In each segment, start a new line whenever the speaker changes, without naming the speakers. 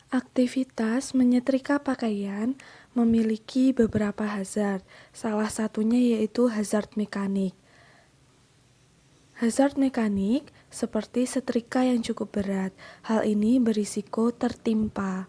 Aktivitas menyetrika pakaian memiliki beberapa hazard, salah satunya yaitu hazard mekanik. Hazard mekanik seperti setrika yang cukup berat, hal ini berisiko tertimpa.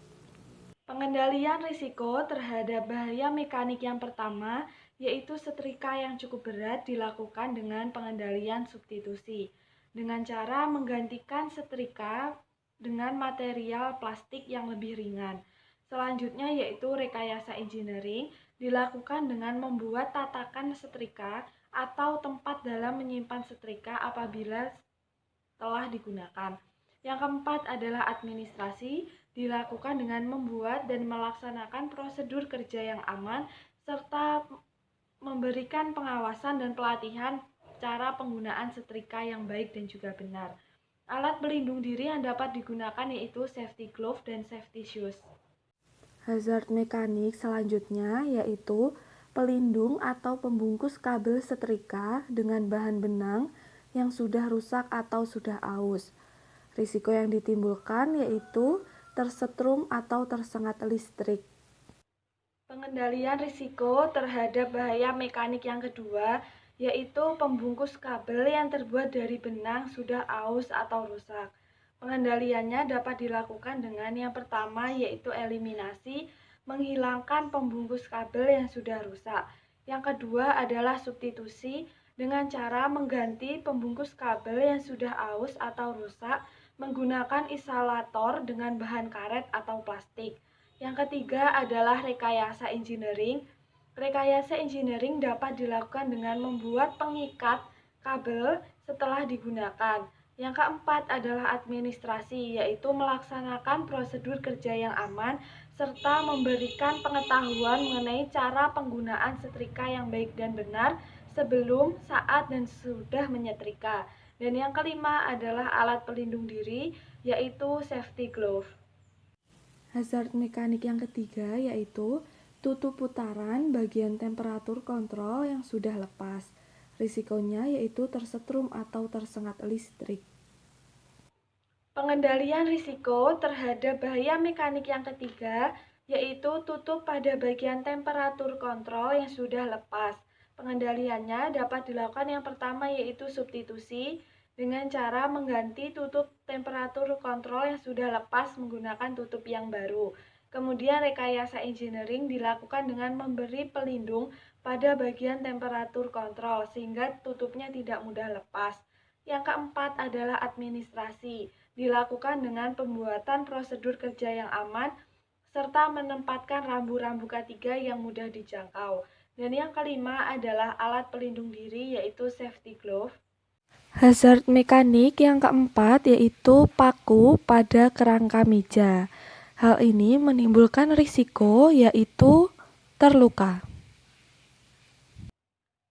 Pengendalian risiko terhadap bahaya mekanik yang pertama, yaitu setrika yang cukup berat dilakukan dengan pengendalian substitusi, dengan cara menggantikan setrika dengan material plastik yang lebih ringan. Selanjutnya yaitu rekayasa engineering, dilakukan dengan membuat tatakan setrika atau tempat dalam menyimpan setrika apabila telah digunakan. Yang keempat adalah administrasi, dilakukan dengan membuat dan melaksanakan prosedur kerja yang aman, serta memberikan pengawasan dan pelatihan cara penggunaan setrika yang baik dan juga benar. Alat pelindung diri yang dapat digunakan yaitu safety glove dan safety shoes.
Hazard mekanik selanjutnya yaitu pelindung atau pembungkus kabel setrika dengan bahan benang yang sudah rusak atau sudah aus. Risiko yang ditimbulkan yaitu tersetrum atau tersengat listrik.
Pengendalian risiko terhadap bahaya mekanik yang kedua yaitu pembungkus kabel yang terbuat dari benang sudah aus atau rusak. Pengendaliannya dapat dilakukan dengan yang pertama yaitu eliminasi, menghilangkan pembungkus kabel yang sudah rusak. Yang kedua adalah substitusi dengan cara mengganti pembungkus kabel yang sudah aus atau rusak menggunakan isolator dengan bahan karet atau plastik. Yang ketiga adalah rekayasa engineering. Rekayasa engineering dapat dilakukan dengan membuat pengikat kabel setelah digunakan. Yang keempat adalah administrasi, yaitu melaksanakan prosedur kerja yang aman serta memberikan pengetahuan mengenai cara penggunaan setrika yang baik dan benar sebelum, saat, dan sesudah menyetrika. Dan yang kelima adalah alat pelindung diri, yaitu safety glove.
Hazard mekanik yang ketiga yaitu tutup putaran bagian temperatur kontrol yang sudah lepas. Risikonya yaitu tersetrum atau tersengat listrik.
Pengendalian risiko terhadap bahaya mekanik yang ketiga yaitu tutup pada bagian temperatur kontrol yang sudah lepas. Pengendaliannya dapat dilakukan yang pertama yaitu substitusi dengan cara mengganti tutup temperatur kontrol yang sudah lepas menggunakan tutup yang baru. Kemudian rekayasa engineering dilakukan dengan memberi pelindung pada bagian temperatur kontrol sehingga tutupnya tidak mudah lepas. Yang keempat adalah administrasi, dilakukan dengan pembuatan prosedur kerja yang aman serta menempatkan rambu-rambu K3 yang mudah dijangkau. Dan yang kelima adalah alat pelindung diri yaitu safety glove.
Hazard mekanik yang keempat yaitu paku pada kerangka meja. Hal ini menimbulkan risiko yaitu terluka.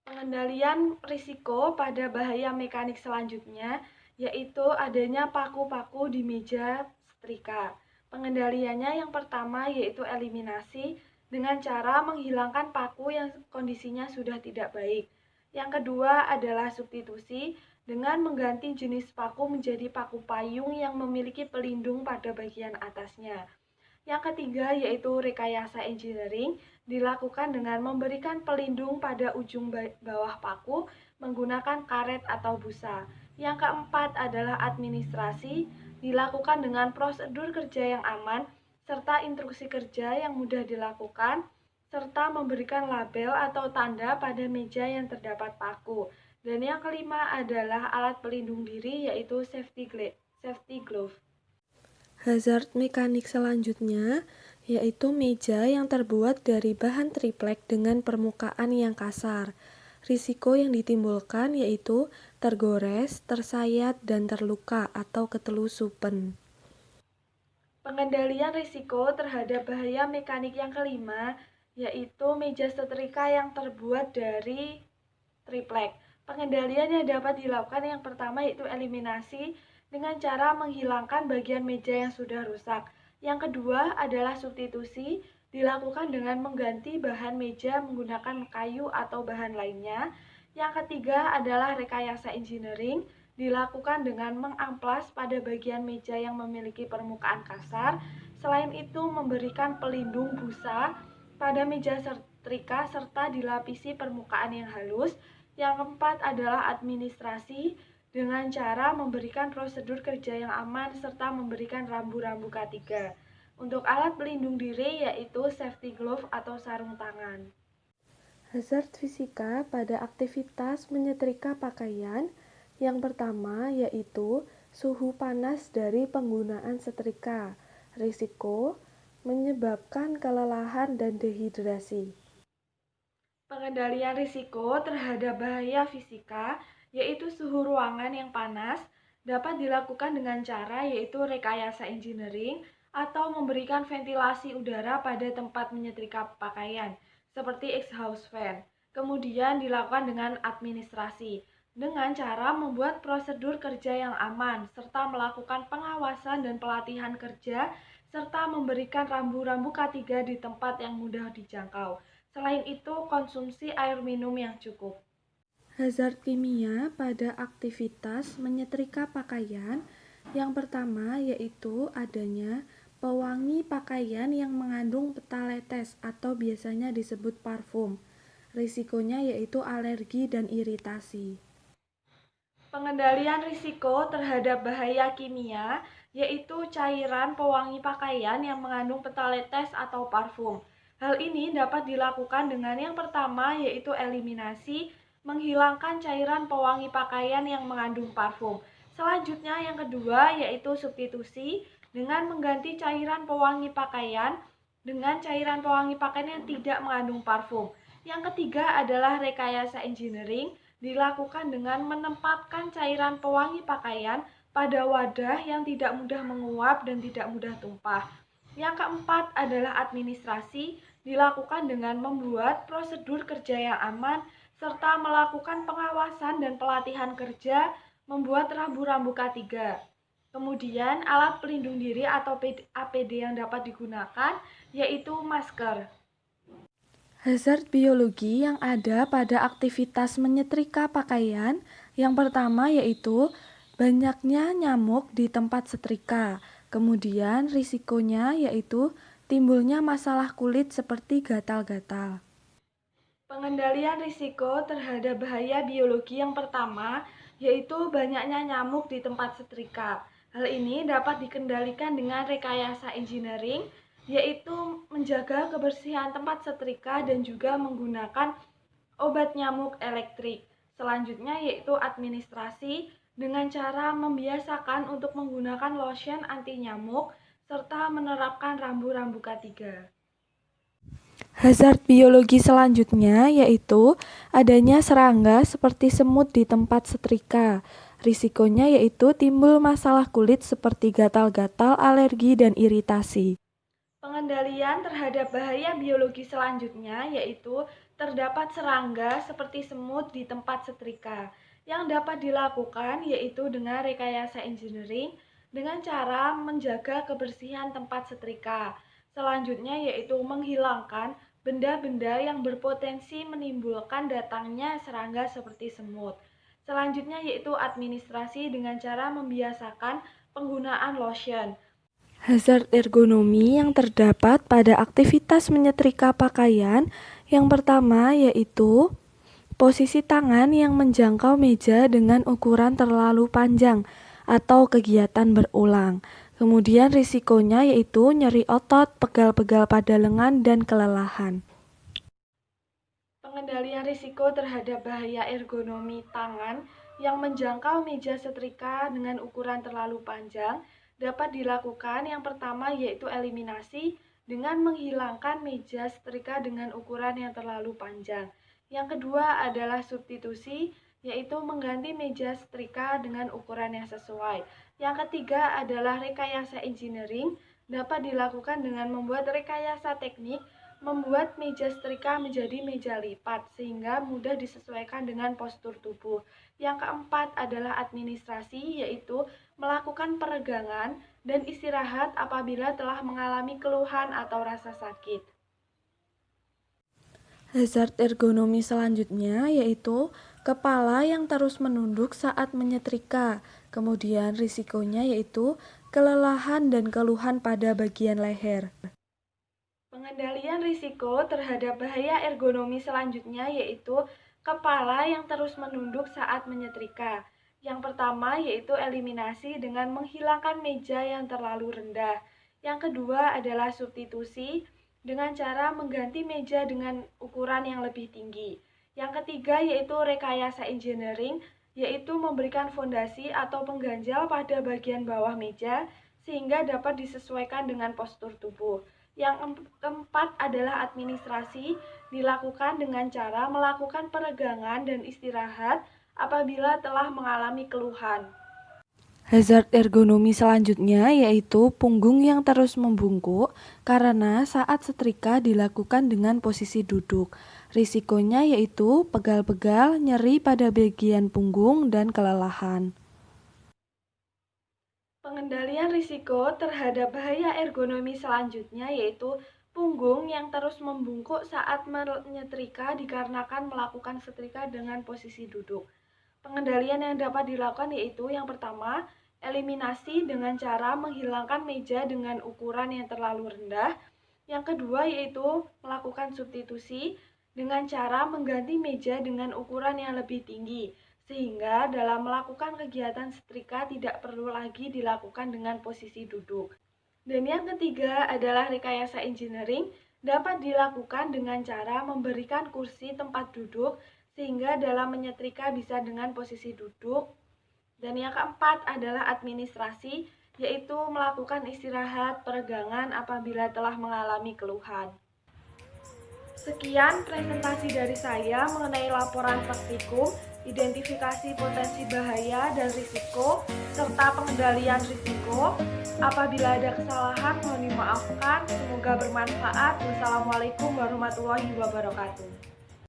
Pengendalian risiko pada bahaya mekanik selanjutnya yaitu adanya paku-paku di meja setrika. Pengendaliannya yang pertama yaitu eliminasi dengan cara menghilangkan paku yang kondisinya sudah tidak baik. Yang kedua adalah substitusi dengan mengganti jenis paku menjadi paku payung yang memiliki pelindung pada bagian atasnya. Yang ketiga yaitu rekayasa engineering, dilakukan dengan memberikan pelindung pada ujung bawah paku menggunakan karet atau busa. Yang keempat adalah administrasi, dilakukan dengan prosedur kerja yang aman serta instruksi kerja yang mudah dilakukan serta memberikan label atau tanda pada meja yang terdapat paku. Dan yang kelima adalah alat pelindung diri yaitu safety glove.
Hazard mekanik selanjutnya yaitu meja yang terbuat dari bahan triplek dengan permukaan yang kasar. Risiko yang ditimbulkan yaitu tergores, tersayat, dan terluka atau ketelusupan.
Pengendalian risiko terhadap bahaya mekanik yang kelima yaitu meja setrika yang terbuat dari triplek. Pengendalian yang dapat dilakukan yang pertama yaitu eliminasi dengan cara menghilangkan bagian meja yang sudah rusak. Yang kedua adalah substitusi, dilakukan dengan mengganti bahan meja menggunakan kayu atau bahan lainnya. Yang ketiga adalah rekayasa engineering, dilakukan dengan mengamplas pada bagian meja yang memiliki permukaan kasar Selain itu, memberikan pelindung busa pada meja setrika serta dilapisi permukaan yang halus. Yang keempat adalah administrasi dengan cara memberikan prosedur kerja yang aman serta memberikan rambu-rambu K3. Untuk alat pelindung diri yaitu safety glove atau sarung tangan.
Hazard fisika pada aktivitas menyetrika pakaian yang pertama yaitu suhu panas dari penggunaan setrika. Risiko menyebabkan kelelahan dan dehidrasi.
Pengendalian risiko terhadap bahaya fisika, yaitu suhu ruangan yang panas, dapat dilakukan dengan cara yaitu rekayasa engineering atau memberikan ventilasi udara pada tempat menyetrika pakaian, seperti exhaust fan. Kemudian dilakukan dengan administrasi, dengan cara membuat prosedur kerja yang aman, serta melakukan pengawasan dan pelatihan kerja, serta memberikan rambu-rambu K3 di tempat yang mudah dijangkau. Selain itu, konsumsi air minum yang cukup.
Hazard kimia pada aktivitas menyetrika pakaian yang pertama yaitu adanya pewangi pakaian yang mengandung petaletes atau biasanya disebut parfum. Risikonya yaitu alergi dan iritasi.
Pengendalian risiko terhadap bahaya kimia, yaitu cairan pewangi pakaian yang mengandung petaletes atau parfum. Hal ini dapat dilakukan dengan yang pertama yaitu eliminasi, menghilangkan cairan pewangi pakaian yang mengandung parfum. Selanjutnya yang kedua yaitu substitusi dengan mengganti cairan pewangi pakaian dengan cairan pewangi pakaian yang tidak mengandung parfum. Yang ketiga adalah rekayasa engineering, dilakukan dengan menempatkan cairan pewangi pakaian pada wadah yang tidak mudah menguap dan tidak mudah tumpah. Yang keempat adalah administrasi, dilakukan dengan membuat prosedur kerja yang aman serta melakukan pengawasan dan pelatihan kerja, membuat rambu-rambu K3. Kemudian alat pelindung diri atau APD yang dapat digunakan yaitu masker.
Hazard biologi yang ada pada aktivitas menyetrika pakaian yang pertama yaitu banyaknya nyamuk di tempat setrika. Kemudian risikonya yaitu timbulnya masalah kulit seperti gatal-gatal.
Pengendalian risiko terhadap bahaya biologi yang pertama yaitu banyaknya nyamuk di tempat setrika. Hal ini dapat dikendalikan dengan rekayasa engineering, yaitu menjaga kebersihan tempat setrika dan juga menggunakan obat nyamuk elektrik. Selanjutnya yaitu administrasi dengan cara membiasakan untuk menggunakan lotion anti nyamuk serta menerapkan rambu-rambu K3.
Hazard biologi selanjutnya yaitu adanya serangga seperti semut di tempat setrika. Risikonya yaitu timbul masalah kulit seperti gatal-gatal, alergi, dan iritasi.
Pengendalian terhadap bahaya biologi selanjutnya yaitu terdapat serangga seperti semut di tempat setrika. Yang dapat dilakukan yaitu dengan rekayasa engineering dengan cara menjaga kebersihan tempat setrika. Selanjutnya yaitu menghilangkan benda-benda yang berpotensi menimbulkan datangnya serangga seperti semut. Selanjutnya yaitu administrasi dengan cara membiasakan penggunaan lotion.
Hazard ergonomi yang terdapat pada aktivitas menyetrika pakaian yang pertama yaitu posisi tangan yang menjangkau meja dengan ukuran terlalu panjang atau kegiatan berulang. Kemudian risikonya yaitu nyeri otot, pegal-pegal pada lengan, dan kelelahan.
Pengendalian risiko terhadap bahaya ergonomi tangan yang menjangkau meja setrika dengan ukuran terlalu panjang dapat dilakukan yang pertama yaitu eliminasi dengan menghilangkan meja setrika dengan ukuran yang terlalu panjang. Yang kedua adalah substitusi, yaitu mengganti meja setrika dengan ukuran yang sesuai. Yang ketiga adalah rekayasa engineering, dapat dilakukan dengan membuat rekayasa teknik, membuat meja setrika menjadi meja lipat sehingga mudah disesuaikan dengan postur tubuh. Yang keempat adalah administrasi, yaitu melakukan peregangan dan istirahat apabila telah mengalami keluhan atau rasa sakit.
Hazard ergonomi selanjutnya yaitu kepala yang terus menunduk saat menyetrika. Kemudian risikonya yaitu kelelahan dan keluhan pada bagian leher.
Pengendalian risiko terhadap bahaya ergonomi selanjutnya yaitu kepala yang terus menunduk saat menyetrika. Yang pertama yaitu eliminasi dengan menghilangkan meja yang terlalu rendah. Yang kedua adalah substitusi dengan cara mengganti meja dengan ukuran yang lebih tinggi. Yang ketiga yaitu rekayasa engineering, yaitu memberikan fondasi atau pengganjal pada bagian bawah meja sehingga dapat disesuaikan dengan postur tubuh. Yang keempat adalah administrasi, dilakukan dengan cara melakukan peregangan dan istirahat apabila telah mengalami keluhan.
Hazard ergonomi selanjutnya yaitu punggung yang terus membungkuk karena saat setrika dilakukan dengan posisi duduk. Risikonya yaitu pegal-pegal, nyeri pada bagian punggung, dan kelelahan.
Pengendalian risiko terhadap bahaya ergonomi selanjutnya yaitu punggung yang terus membungkuk saat menyetrika dikarenakan melakukan setrika dengan posisi duduk. Pengendalian yang dapat dilakukan yaitu yang pertama, eliminasi dengan cara menghilangkan meja dengan ukuran yang terlalu rendah. Yang kedua yaitu melakukan substitusi dengan cara mengganti meja dengan ukuran yang lebih tinggi, sehingga dalam melakukan kegiatan setrika tidak perlu lagi dilakukan dengan posisi duduk. Dan yang ketiga adalah rekayasa engineering, dapat dilakukan dengan cara memberikan kursi tempat duduk sehingga dalam menyetrika bisa dengan posisi duduk. Dan yang keempat adalah administrasi, yaitu melakukan istirahat peregangan apabila telah mengalami keluhan. Sekian presentasi dari saya mengenai laporan praktikum, identifikasi potensi bahaya dan risiko, serta pengendalian risiko. Apabila ada kesalahan, mohon dimaafkan. Semoga bermanfaat. Wassalamualaikum warahmatullahi wabarakatuh.